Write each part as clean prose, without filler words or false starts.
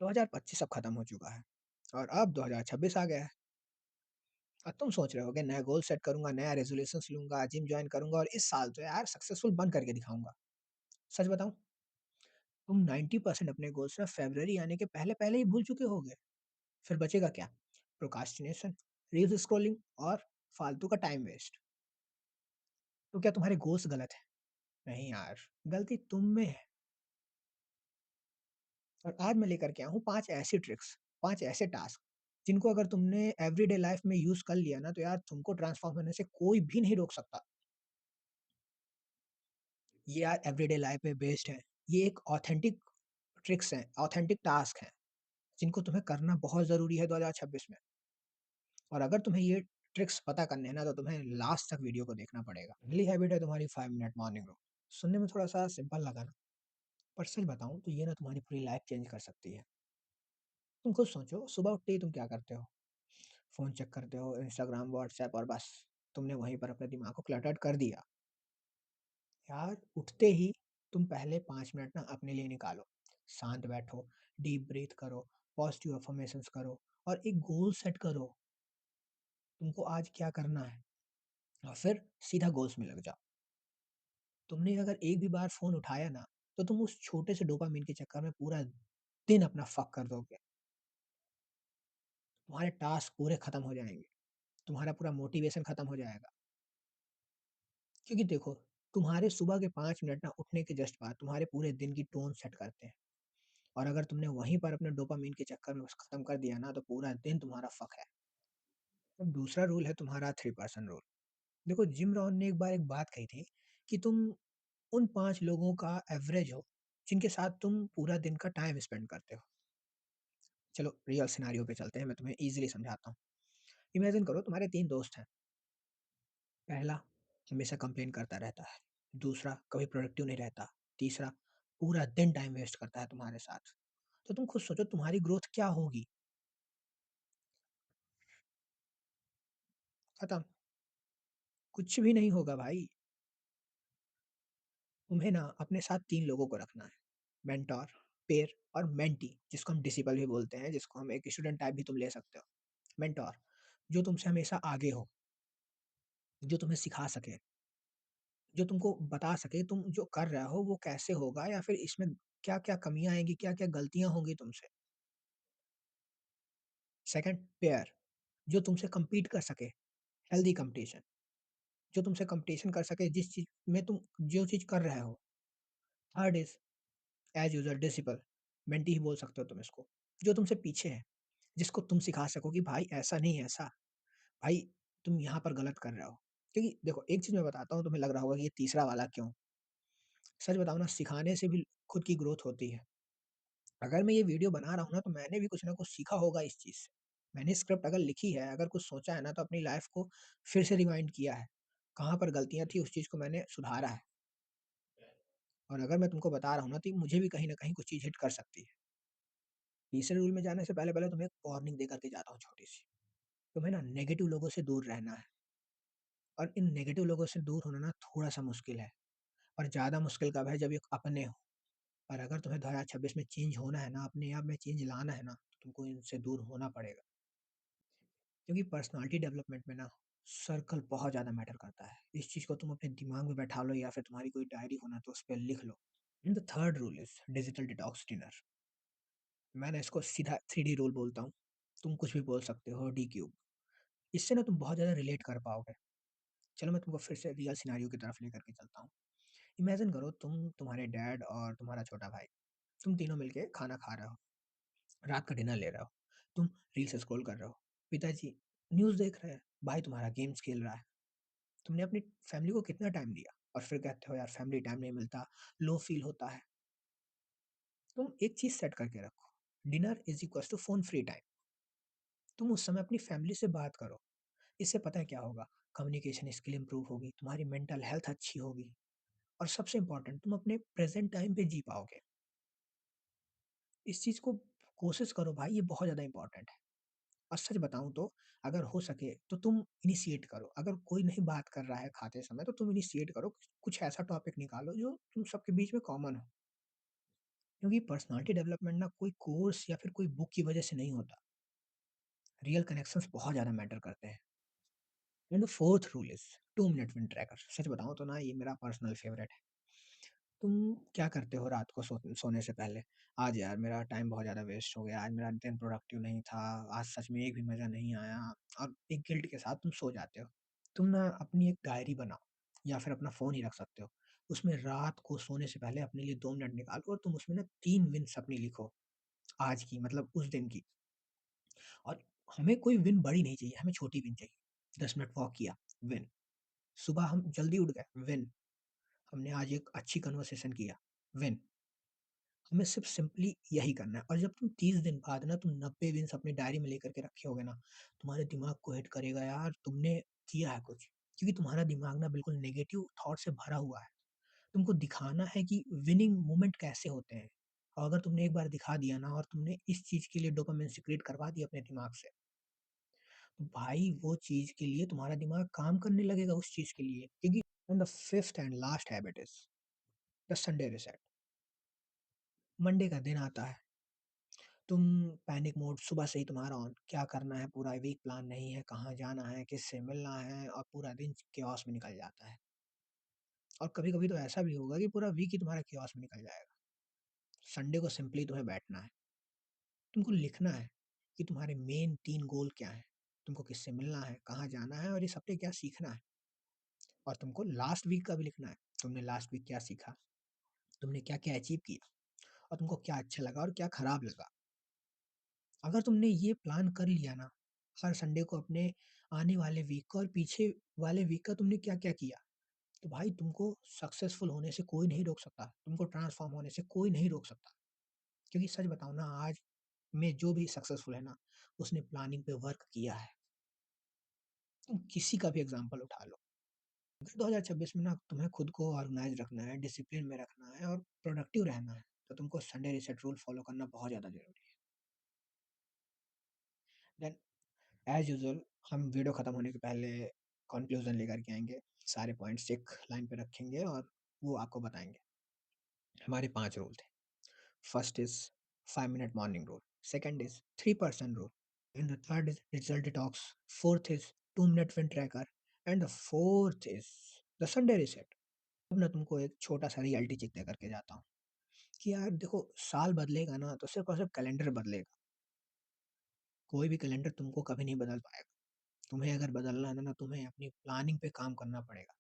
2025 अब खत्म हो चुका है और अब 2026 आ गया है। अब तुम सोच रहे होगे नया गोल सेट करूँगा, नया रेज़ोल्यूशंस लूँगा, जिम जॉइन करूँगा और इस साल तो यार सक्सेसफुल बन करके दिखाऊँगा। सच बताऊँ, तुम 90% अपने गोल्स ना फ़रवरी आने के पहले-पहले ही भूल चुके होगे। फिर बचेगा क्या? प्रोक्रास्टिनेशन, रील्स स्क्रॉलिंग और फालतू का टाइम वेस्ट। तो क्या तुम्हारे गोल्स गलत हैं? नहीं यार, गलती तुम में है। और आज मैं लेकर के आया हूँ 5 ऐसी ट्रिक्स, 5 ऐसे टास्क, जिनको अगर तुमने एवरीडे लाइफ़ में यूज़ कर लिया ना, तो यार तुमको ट्रांसफ़ॉर्म होने से कोई भी नहीं रोक सकता। ये यार एवरीडे लाइफ़ में बेस्ड है। ये एक ऑथेंटिक ट्रिक्स हैं, ऑथेंटिक टास्क हैं, जिनको तुम्हें करना बहुत ज़रूरी है 2026 में। और अगर तुम्हें ये ट्रिक्स पता करने हैं ना, तो तुम्हें लास्ट तक वीडियो को देखना पड़ेगा। पहली हैबिट है तुम्हारी 5 मिनट मॉर्निंग रूटीन। सुनने में थोड़ा-सा सिंपल लगा ना, पर सच बताऊँ तो ये ना तुम्हारी पूरी लाइफ़ चेंज कर सकती है। तुम खुद सोचो, सुबह उठते ही तुम क्या करते हो? फ़ोन चेक करते हो, इंस्टाग्राम, व्हाट्सऐप और बस तुमने वहीं पर अपने दिमाग को क्लटर्ड कर दिया। यार उठते ही तुम पहले 5 मिनट ना अपने लिए निकालो। शांत बैठो, डीप ब्रीथ करो, पॉज़िटिव अफ़र्मेशंस करो और एक गोल सेट करो, तुमको आज क्या करना है और फिर सीधा गोल्स में लग जाओ। तुमने अगर एक भी बार फ़ोन उठाया ना, तो तुम उस छोटे से डोपामाइन के चक्कर में पूरा दिन अपना फ़क कर दोगे। तुम्हारे टास्क पूरे खत्म हो जाएँगे, तुम्हारा पूरा मोटिवेशन खत्म हो जाएगा। क्योंकि देखो, तुम्हारे सुबह के 5 मिनट ना उठने के जस्ट बाद तुम्हारे पूरे दिन की टोन सेट करते हैं और अगर तुमने वहीं पर अपने डोपामाइन के चक्कर में बस खत्म कर दिया ना, तो पूरा दिन तुम्हारा फ़क है। अब दूसरा रूल है तुम्हारा 3% रूल। देखो, जिम रॉन ने एक बार एक बात कही थी कि तुम उन 5 लोगों का एवरेज हो, जिनके साथ तुम पूरा दिन का टाइम स्पेंड करते हो। चलो रियल सिनेरियो पे चलते हैं, मैं तुम्हें ईज़िली समझाता हूँ। इमेजिन करो तुम्हारे 3 दोस्त हैं। पहला हमेशा कंप्लेन करता रहता है, दूसरा कभी प्रोडक्टिव नहीं रहता, तीसरा पूरा दिन टाइम वेस्ट करता है तुम्हारे साथ। तो तुम खुद सोचो तुम्हारी ग्रोथ क्या होगी? खत्म, कुछ भी नहीं होगा भाई। तुम्हें ना अपने साथ 3 लोगों को रखना है, मेंटर, पेयर और मेंटी जिसको हम डिसिपल भी बोलते हैं, जिसको हम एक स्टूडेंट टाइप भी तुम ले सकते हो। मेंटर जो तुमसे हमेशा आगे हो, जो तुम्हें सिखा सके, जो तुमको बता सके तुम जो कर रहे हो वो कैसे होगा या फिर इसमें क्या-क्या कमियाँ आएँगी, क्या-क्या गलतियाँ होंगी तुमसे। सेकंड पेयर जो तुमसे कम्पीट कर सके, हेल्दी कॉम्पिटिशन, जो तुमसे कॉम्पिटिशन कर सके जिस चीज़ में तुम जो चीज़ कर रहे हो। Third is as usual disciple, mentee ही बोल सकते हो तुम इसको, जो तुमसे पीछे है, जिसको तुम सिखा सको कि भाई ऐसा नहीं ऐसा, भाई तुम यहाँ पर गलत कर रहे हो। क्योंकि देखो एक चीज़ मैं बताता हूँ तुम्हें लग रहा होगा कि ये तीसरा वाला क्यों? सच बताऊँ ना सिखाने से भी खुद की ग्रोथ होती है। अगर मैं ये वीडियो बना रहा हूँ ना तो मैंने भी कुछ ना कुछ सीखा होगा इस चीज़ से। मैंने स्क्रिप्ट अगर लिखी है, अगर कुछ सोचा है ना तो अपनी लाइफ़ को फिर से रिवाइंड किया है। कहाँ पर गलतियाँ थी उस चीज़ को मैंने सुधारा है। और अगर मैं तुमको बता रहा हूँ ना तो मुझे भी कहीं न कहीं कुछ चीज़ हिट कर सकती है। तीसरे रूल में जाने से पहले तुम्हें एक वार्निंग दे कर के जाता हूँ छोटी-सी। तुम्हें ना नेगेटिव लोगों से दूर रहना है और इन नेगेटिव लोगों से दूर होना ना थोड़ा-सा मुश्किल है और ज़्यादा मुश्किल कब है जब ये अपने हों। और अगर तुम्हें 2026 में चेंज होना है ना, अपने आप में चेंज लाना है ना, तो तुमको इनसे दूर होना पड़ेगा। क्योंकि पर्सनैलिटी डेवलपमेंट में ना सर्कल बहुत ज़्यादा मैटर करता है। इस चीज़ को तुम अपने दिमाग में बैठा लो या फिर तुम्हारी कोई डायरी हो ना तो उस पे लिख लो। And the third rule is digital detox dinner. मैं ना इसको सीधा 3D रूल बोलता हूँ। तुम कुछ भी बोल सकते हो डी क्यूब। इससे ना तुम बहुत ज़्यादा रिलेट कर पाओगे। चलो मैं तुमको फिर से रियल सिनेरियो की तरफ लेकर के चलता हूँ। इमेजिन करो तुम, तुम्हारे डैड और तुम्हारा छोटा भाई, तुम तीनों मिलके खाना खा रहे हो, रात का डिनर ले रहे हो, तुम रील्स स्क्रॉल कर रहे हो। पिताजी न्यूज़ देख रहे हैं, भाई तुम्हारा गेम्स खेल रहा है। तुमने अपनी फैमिली को कितना टाइम दिया? और फिर कहते हो यार फैमिली टाइम नहीं मिलता, लो फील होता है। तुम एक चीज़ सेट करके रखो, dinner is equals to phone free time. तुम उस समय अपनी फैमिली से बात करो। इससे पता है क्या होगा? कम्युनिकेशन स्किल इम्प्रूव होगी, तुम्हारी मेंटल हेल्थ अच्छी होगी और सबसे इम्पोर्टेंट तुम अपने प्रेज़ेंट टाइम पे जी पाओगे। इस चीज़ को कोशिश करो भाई, ये बहुत ज़्यादा इम्पोर्टेंट है। और सच बताऊँ तो अगर हो सके तो तुम इनिशिएट करो। अगर कोई नहीं बात कर रहा है खाते समय तो तुम इनिशिएट करो। कुछ ऐसा टॉपिक निकालो जो तुम सबके बीच में कॉमन हो। क्योंकि पर्सनैलिटी डेवलपमेंट ना कोई कोर्स या फिर कोई बुक की वजह से नहीं होता। रियल कनेक्शंस बहुत ज़्यादा मैटर करते हैं। And the fourth rule is 2 minute win tracker. सच बताऊँ तो ना ये मेरा पर्सनल फेवरेट है। तुम क्या करते हो रात को सोने से पहले? आज यार मेरा टाइम बहुत ज़्यादा वेस्ट हो गया, आज मेरा दिन प्रोडक्टिव नहीं था, आज सच में एक भी मज़ा नहीं आया और एक गिल्ट के साथ तुम सो जाते हो। तुम ना अपनी एक डायरी बनाओ या फिर अपना फ़ोन ही रख सकते हो। उसमें रात को सोने से पहले अपने लिए 2 मिनट निकालो और तुम उसमें ना 3 विन्स अपनी लिखो, आज की मतलब उस दिन की। और हमें कोई विन बड़ी नहीं चाहिए, हमें छोटी विन चाहिए। 10 मिनट वॉक किया, विन। सुबह हम जल्दी उठ गए, विन। हमने आज एक अच्छी कन्वर्सेशन किया, विन। हमें सिर्फ़ सिंपली यही करना है और जब तुम 30 दिन बाद ना तुम 90 विन्स अपनी डायरी में लेकर के रखे होगे ना, तुम्हारे दिमाग को हिट करेगा यार तुमने किया है कुछ। क्योंकि तुम्हारा दिमाग ना बिल्कुल नेगेटिव थॉट से भरा हुआ है। तुमको दिखाना है कि विनिंग मोमेंट कैसे होते हैं। और अगर तुमने एक बार दिखा दिया ना और तुमने इस चीज़ के लिए डोपामाइन सीक्रेट करवा दिया अपने दिमाग से, तो भाई वो चीज़ के लिए तुम्हारा दिमाग काम करने लगेगा उस चीज़ के लिए। क्योंकि and the fifth and last habit is the Sunday reset. Monday का दिन आता है, तुम पैनिक मोड सुबह से ही तुम्हारा ऑन, क्या करना है, पूरा वीक प्लान नहीं है, कहाँ जाना है, किससे मिलना है और पूरा दिन chaos में निकल जाता है। और कभी-कभी तो ऐसा भी होगा कि पूरा वीक ही तुम्हारा chaos में निकल जाएगा। संडे को सिंपली तुम्हें बैठना है, तुमको लिखना है कि तुम्हारे मेन 3 गोल क्या हैं, तुमको किससे मिलना है, कहाँ जाना है और इस हफ्ते क्या सीखना है। और तुमको लास्ट वीक का भी लिखना है, तुमने लास्ट वीक क्या सीखा, तुमने क्या-क्या अचीव किया और तुमको क्या अच्छा लगा और क्या खराब लगा। अगर तुमने ये प्लान कर लिया ना, हर संडे को अपने आने वाले वीक का और पीछे वाले वीक का तुमने क्या-क्या किया, तो भाई तुमको सक्सेसफुल होने से कोई नहीं रोक सकता, तुमको ट्रांसफ़ॉर्म होने से कोई नहीं रोक सकता। क्योंकि सच बताऊँ ना आज में जो भी सक्सेसफुल है ना, उसने प्लानिंग पे वर्क किया है। तुम किसी का भी एग्ज़ाम्पल उठा लो। अगर 2026 में ना तुम्हें खुद को ऑर्गनाइज़ रखना है, डिसिप्लिन में रखना है और प्रोडक्टिव रहना है, तो तुमको संडे रीसेट रूल फ़ॉलो करना बहुत ज़्यादा ज़रूरी है। देन एज़ यूजुअल हम वीडियो खत्म होने के पहले कन्क्लूज़न लेकर के आएँगे। सारे पॉइंट्स एक लाइन पे रखेंगे और वो आपको बताएँगे। हमारे 5 रूल थे। First is 5 minute morning rule, second is 3% rule and the third is result detox, fourth is 2 minute win tracker and the fourth is the Sunday reset. अब ना तुमको एक छोटा-सा रियलिटी चेक दे करके जाता हूँ कि यार देखो साल बदलेगा ना तो सिर्फ़ और सिर्फ़ कैलेंडर बदलेगा। कोई भी कैलेंडर तुमको कभी नहीं बदल पाएगा। तुम्हें अगर बदलना है ना, तुम्हें अपनी प्लानिंग पे काम करना पड़ेगा।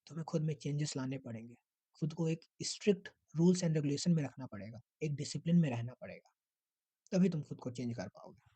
तुम्हें खुद में चेंजेस लाने पड़ेंगे। खुद को एक स्ट्रिक्ट रूल्स एंड रेगुलेशन में रखना पड़ेगा। एक डिसिप्लिन में रहना पड़ेगा। तभी तुम खुद को चेंज कर पाओगे।